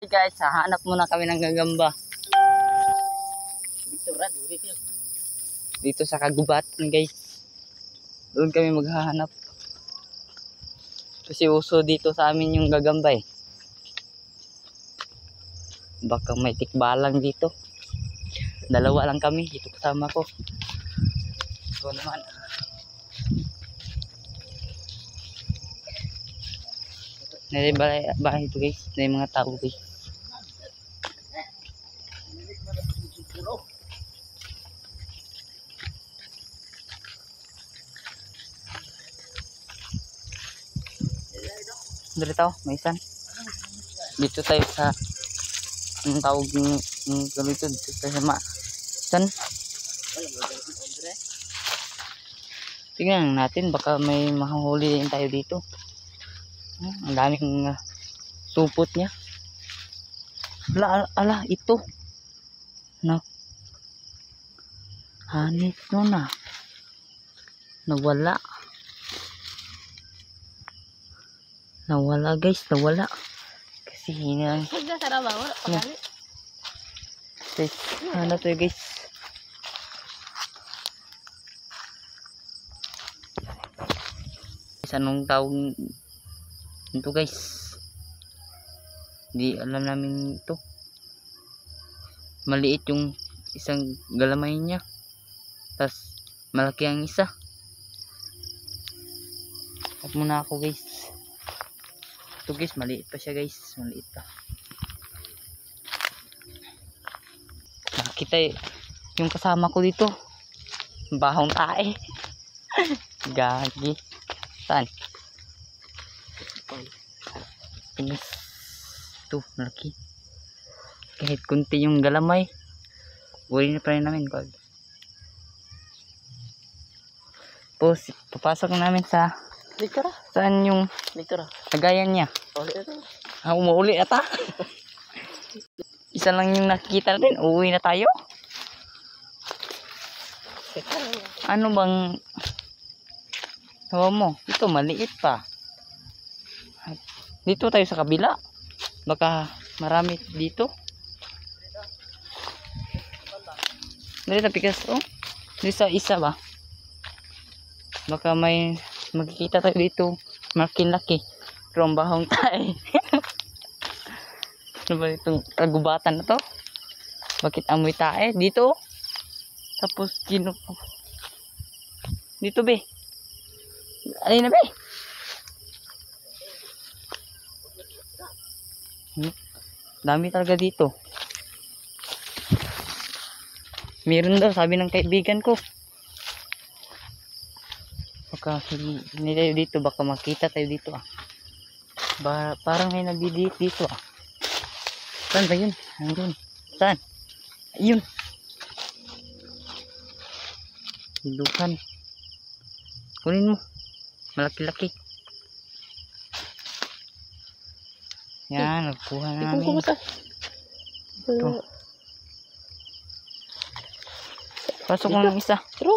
Hey guys, hahanap muna kami ng gagamba. Dito sa kagubatan guys. Doon kami maghahanap. Kasi uso dito sa amin yung gagamba eh. Baka may tikbalang dito. Dalawa lang kami, dito kasama ko. Ito naman. Nari bahay ito guys. Nari mga tao guys. Dito, may isan. Dito tayo sa ang tawag ng dito tayo sa san. Tingnan natin baka may mahuli din tayo dito. Ang daming supot niya. Ala ito. Hanip no na. Nawala. Nawala guys, nawala. Kasi hinang. Guys, ano to guys? Anong tawag ito guys? Di alam namin ito. Maliit yung isang galamay niya. Tas malaki ang isa. At muna ako guys. Ito guys, maliit pa siya guys. Maliit pa. Nakita yung kasama ko dito. Bahong tae. Gagi. Saan? Ito, malaki. Kahit kunti yung galamay. Uli na pa rin namin. Tapos, papasok namin sa Likara. Saan yung Likara? Lagayan niya. Umuuli ata. Isa lang yung nakikita natin. Uuwi na tayo. Ano bang tawa mo? Ito maliit pa. Dito tayo sa kabila. Baka marami dito. Dito pikas oh. Dito sa isa ba? Baka may makikita tayo dito. Malaki-laki. Pero ang bahong tayo. Ano ba itong kagubatan na to? Bakit amoy tae? Dito. Tapos dito be. Alin na be? Dami talaga dito. Meron daw sabi ng kaibigan ko. Baka hindi tayo dito, baka makita tayo dito ah. Parang may nagdidate dito ah. Saan ba yun? Andun. Saan? Ayun. Hilukan. Kunin mo. Malaki-laki. Yan, nagkuha na namin. Ito. Pasok mo ng isa. Tro.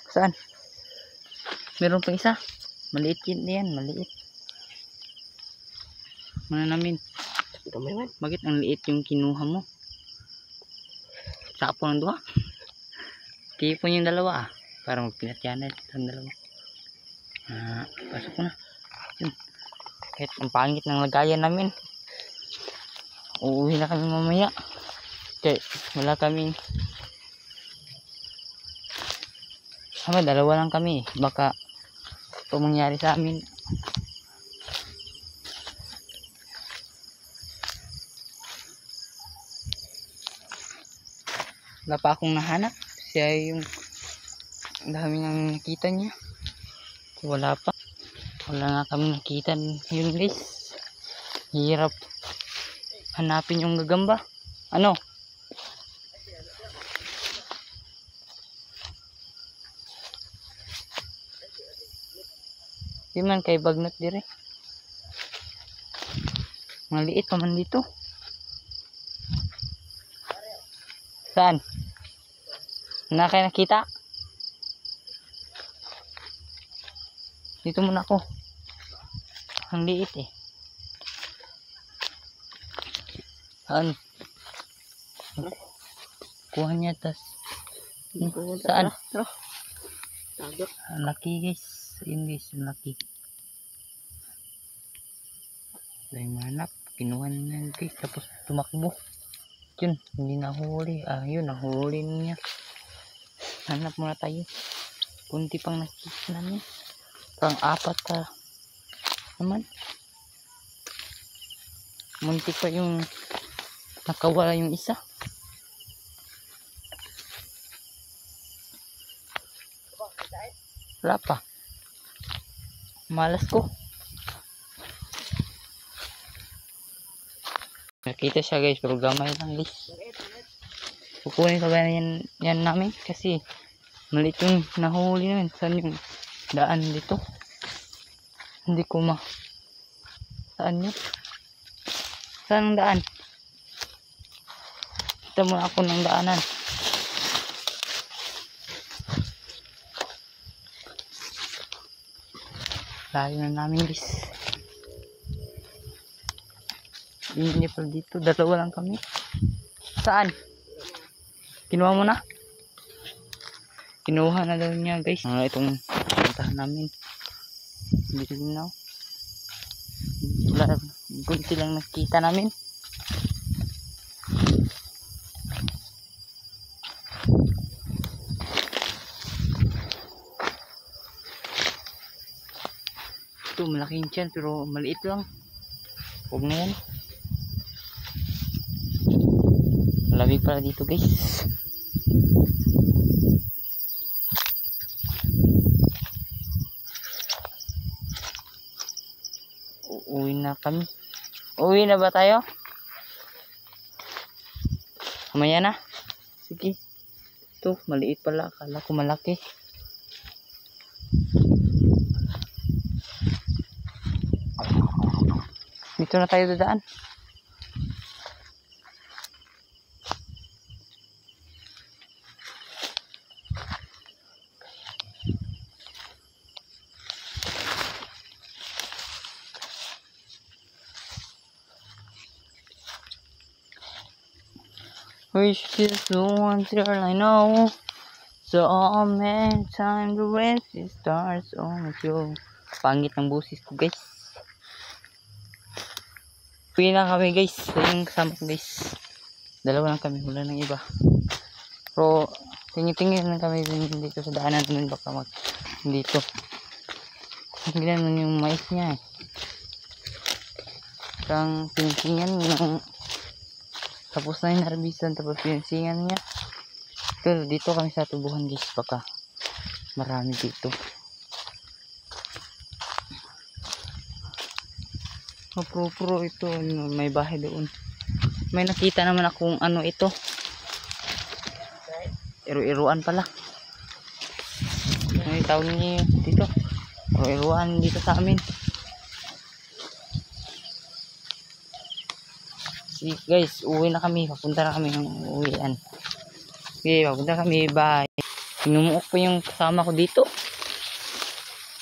Saan? Meron pang isa. Maliit yan, maliit. Mana namin. Bakit ang liit yung kinuha mo? Sapo ng duha. Tipon yung dalawa ah. Para magpinatyanan ang dalawa. Pasok ko na. Yun. Kahit ang pangit ng lagayan namin. Uuwi na kami mamaya. Okay, wala kaming. Dalawa lang kami. Baka ito mangyari sa amin. Wala pa akong nahanap. Siya yung dami nang nakita niya. Wala pa. Wala nga kami nakita yun guys. Hirap hanapin yung gagamba. Ano? Di man kay bagnat dire. Maliit pa man dito. Saan? Na kayo nakita? Dito muna ako. Ang liit eh. Saan? Kuha niya tas. Saan? Ang laki guys. Ayun guys, ang laki. Dahil manap. Kinuha niya guys. Tapos tumakbo. Yun, hindi nahuli. Yun, nahuli niya. Hanap muna tayo. Kunti pang nakikita namin. Parang 4 ka naman. Muntik pa yung nakawala yung isa. Wala pa. Malas ko. Nakita siya guys, pero gamay lang guys. Kukunin ko ba yan namin kasi maliit yung nahuli namin. Saan yung daan dito? Hindi ko saan yun? Saan ang daan? Kita muna ako ng daanan. Layo na namin guys. Hindi pala dito. Dalawa lang kami. Saan? Kinuha mo na? Kinuha na daw niya guys. Itong puntahan namin. Dito din na. Wala. Kunti lang nakita namin. Ito malaking tiyan pero maliit lang. Huwag na yan. Malamig pala dito guys. Uuwi na kami. Uuwi na ba tayo? Mamaya na. Sige. Ito maliit pala. Akala ko malaki. Dito na tayo dadaan. Wish this one till I know. So many times the rest it starts on you. Pangit ng busis ko guys. Uwi na kami guys. Yung kasama ko guys. Dalawa lang kami. Wala nang iba. Pero tingin-tingin lang kami dito sa daanan. Baka dito. Tingnan mo yung mais niya eh. Parang tingin-tingin ng tapos na yung harbisan, tapos pinsingan niya. Dito kami sa tubuhan guys, baka marami dito. Pro ito, may bahay doon. May nakita naman akong ano ito. Iru-iruan pala. Ano yung tawag niya dito? Iru-iruan dito sa amin. Guys, uwi na kami. Papunta na kami ng uwian. Okay, papunta kami. Bye. Tinumuok pa yung kasama ko dito.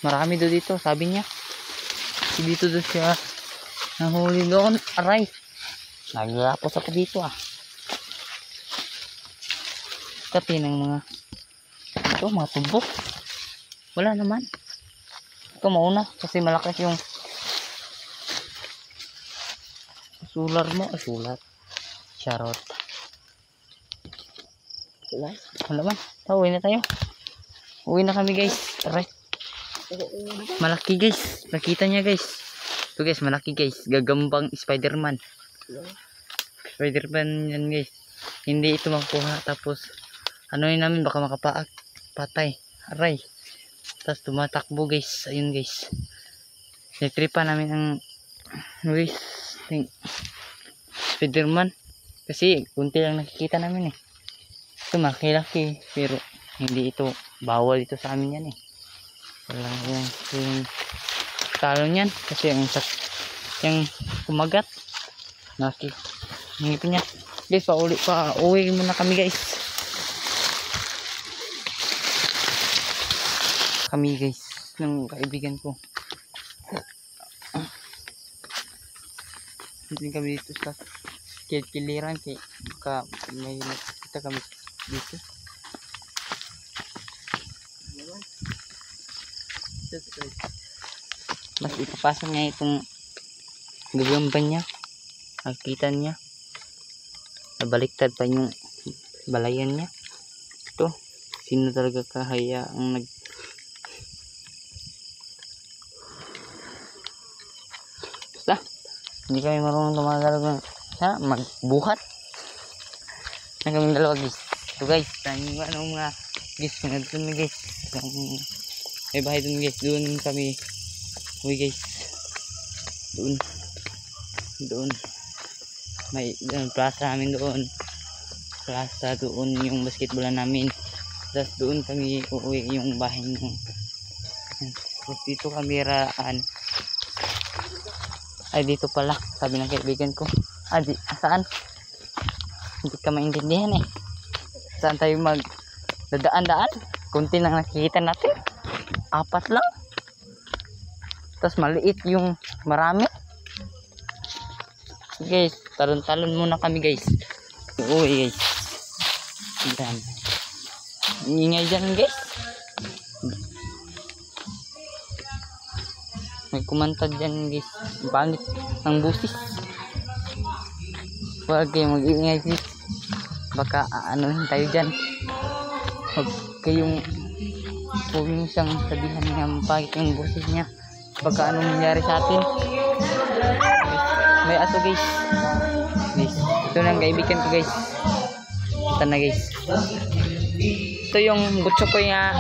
Marami do dito, sabi niya. Dito do siya nahuli doon. Aray. Naglapos ako dito Tapi ng mga ito, mga tubo. Wala naman. Ito mauna kasi malakas yung sular mo, sulat. Charot. Wala man. Uwi na tayo. Uwi na kami guys. Alright. Malaki guys. Nakita niya guys. Ito guys, malaki guys. Gagambang Spider-Man. Spider-Man yan guys. Hindi ito makuha. Tapos, ano yun namin, baka makapaak. Patay. Aray. Tapos tumatakbo guys. Ayun guys. Nitripa namin ang guys. Spider-Man. Kasi kunti lang nakikita namin eh. Ito malaki-laki. Pero hindi ito. Bawal ito sa amin yan eh. Wala yung talo niyan. Kasi yung kumagat. Ngipin niya. Guys, uwi muna kami guys. Kami guys. Ng kaibigan ko. Hindi kami dito sa kiliran kay baka may nakita kami dito. Mas ipapasok niya itong gagamba niya. Nakita niya. Nabaliktad pa yung balayan niya. Ito. Sino talaga kahaya ang basta. Hindi kami marunong tumagalog sa magbuhat. Na kami dalawa guys. So guys. Tanyong mga guys. Nandun guys. May bahay dun guys. Doon kami. Uy guys. Doon. May plaza namin doon. Plaza doon yung basketball namin. Tapos doon kami uuwi yung bahay nyo. Tapos dito kami ay dito pala. Sabi ng kaibigan ko. Saan? Hindi ka maintindihan eh. Saan tayo dadaan-daan? Kunti lang nakikita natin. 4 lang. Tapos maliit yung marami. Guys, talon-talon muna kami guys. Uy guys. Yan. Ingay dyan guys. May kumantad dyan guys. Pangit ng busis. Huwag kayong mag-iingay guys. Baka anuhin tayo dyan. Huwag nyo siyang sabihan niya pangit yung busis niya. Baka anong nangyari sa atin. May aso guys. Ito na ang kaibigan ko guys. Ito na guys. Ito yung butso ko nga